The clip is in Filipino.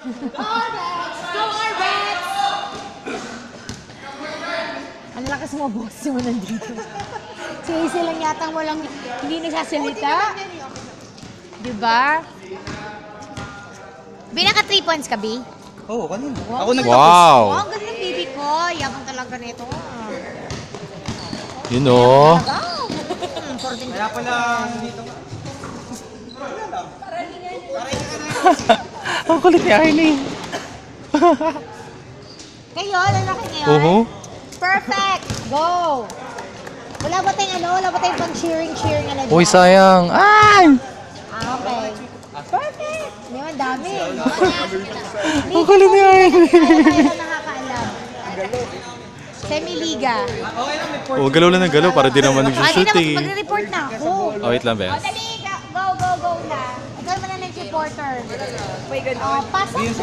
Ang lakas mo, boss mo nandito. Si Hazel lang yata walang, hindi nagsasalita. Diba? Binaka 3 points ka, B? Oo, kanina. Wow. Ako nagtapos. Wow! Oh, ang ganda ng baby ko. Yabang talaga nito. You know? Kaya pala dito ka. Ang kulit ni Arnie. Kayo, lalaki ngayon. Oo. Perfect! Go! Wala ba tayong pang cheering ano dyan? Uy, sayang. Ay! Okay. Perfect! Hindi man dami. Ang kulit ni Arnie. Tayo nakakaalam. Semi-liga. Oh, galaw lang ng galaw para di naman nagsushoot eh. Magre-report na ako. Oh, wait lang, Ben. Dali, go na. Ikaw naman na nag-reporter. May ganun. Pass ang 6